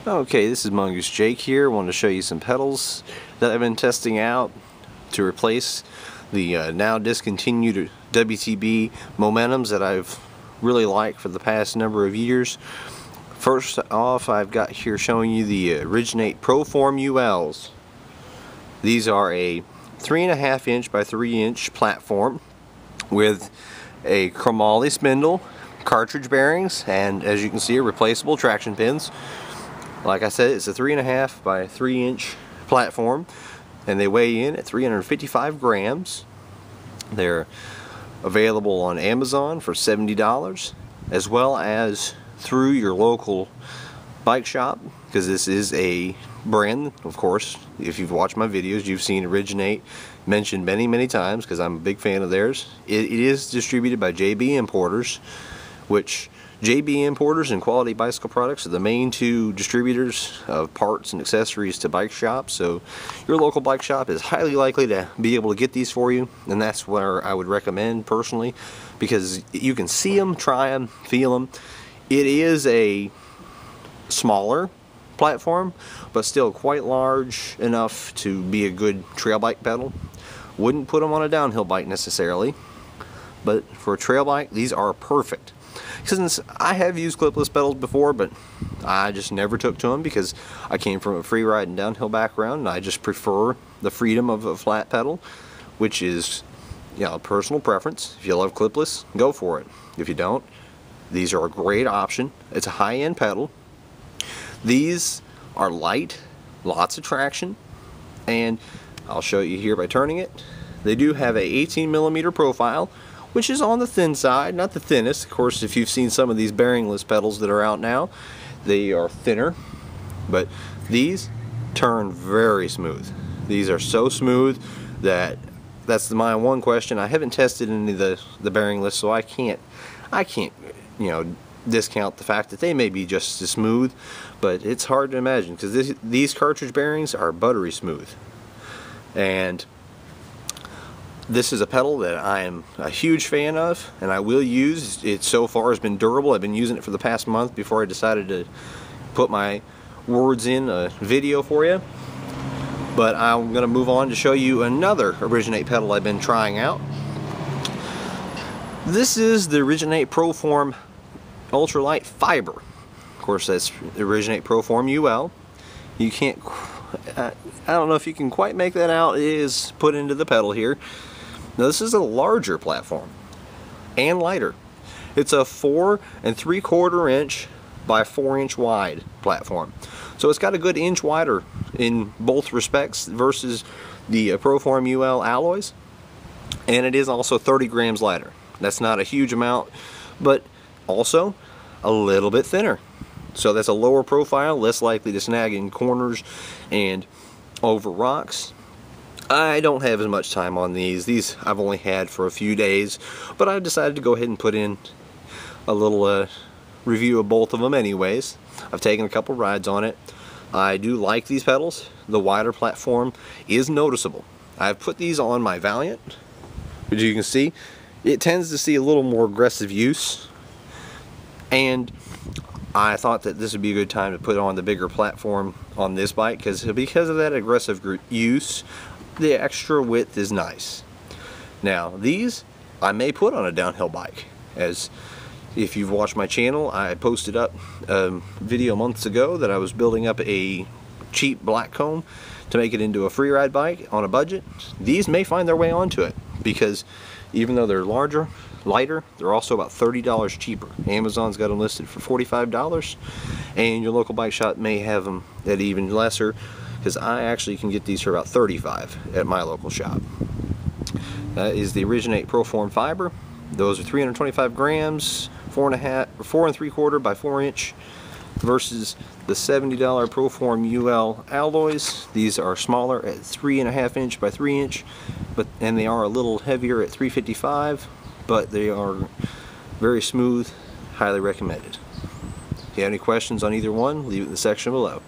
Okay, this is Mongoose Jake here. I wanted to show you some pedals that I've been testing out to replace the now discontinued WTB Momentums that I've really liked for the past number of years. First off, I've got here showing you the Origin8 Proform ULs. These are a 3.5 inch by 3 inch platform with a chromoly spindle, cartridge bearings, and as you can see, replaceable traction pins. Like I said, it's a 3.5 by 3 inch platform, and they weigh in at 355 grams. They're available on Amazon for $70, as well as through your local bike shop, because this is a brand, of course. If you've watched my videos, you've seen Origin8 mentioned many times, because I'm a big fan of theirs. It is distributed by JB Importers, which JB Importers and Quality Bicycle Products are the main two distributors of parts and accessories to bike shops. So your local bike shop is highly likely to be able to get these for you, and that's where I would recommend personally, because you can see them, try them, feel them. It is a smaller platform, but still quite large enough to be a good trail bike pedal. Wouldn't put them on a downhill bike necessarily, but for a trail bike, these are perfect. Since I have used clipless pedals before, but I just never took to them because I came from a free ride and downhill background, and I just prefer the freedom of a flat pedal, which is, you know, a personal preference. If you love clipless, go for it. If you don't, these are a great option. It's a high-end pedal. These are light, lots of traction, and I'll show you here by turning it. They do have a 18mm profile, which is on the thin side, not the thinnest. Of course, if you've seen some of these bearingless pedals that are out now, they are thinner, but these turn very smooth. These are so smooth that that's my one question. I haven't tested any of the bearingless, so I can't, you know, discount the fact that they may be just as smooth, but it's hard to imagine because these cartridge bearings are buttery smooth. And this is a pedal that I am a huge fan of, and I will use. It so far has been durable. I've been using it for the past month before I decided to put my words in a video for you. But I'm going to move on to show you another Origin8 pedal I've been trying out. This is the Origin8 Proform Ultralight Fiber. Of course, that's the Origin8 Proform UL. You can't, I don't know if you can quite make that out. It is put into the pedal here. Now this is a larger platform and lighter. It's a 4 3/4 inch by 4 inch wide platform. So it's got a good inch wider in both respects versus the Proform UL alloys. And it is also 30 grams lighter. That's not a huge amount, but also a little bit thinner. So that's a lower profile, less likely to snag in corners and over rocks. I don't have as much time on these. These I've only had for a few days, but I've decided to go ahead and put in a little review of both of them anyways. I've taken a couple rides on it. I do like these pedals. The wider platform is noticeable. I've put these on my Valiant, which you can see, it tends to see a little more aggressive use, and I thought that this would be a good time to put on the bigger platform on this bike because of that aggressive use. The extra width is nice. Now these I may put on a downhill bike, as if you've watched my channel, I posted up a video months ago that I was building up a cheap black cone to make it into a free ride bike on a budget. These may find their way onto it because even though they're larger, lighter, they're also about $30 cheaper. Amazon's got them listed for $45, and your local bike shop may have them at even lesser, because I actually can get these for about $35 at my local shop. That is the Origin8 Proform Fiber. Those are 325 grams, 4 3/4 by 4 inch, versus the $70 Proform UL alloys. These are smaller at 3.5 inch by 3 inch, and they are a little heavier at 355, but they are very smooth, highly recommended. If you have any questions on either one, leave it in the section below.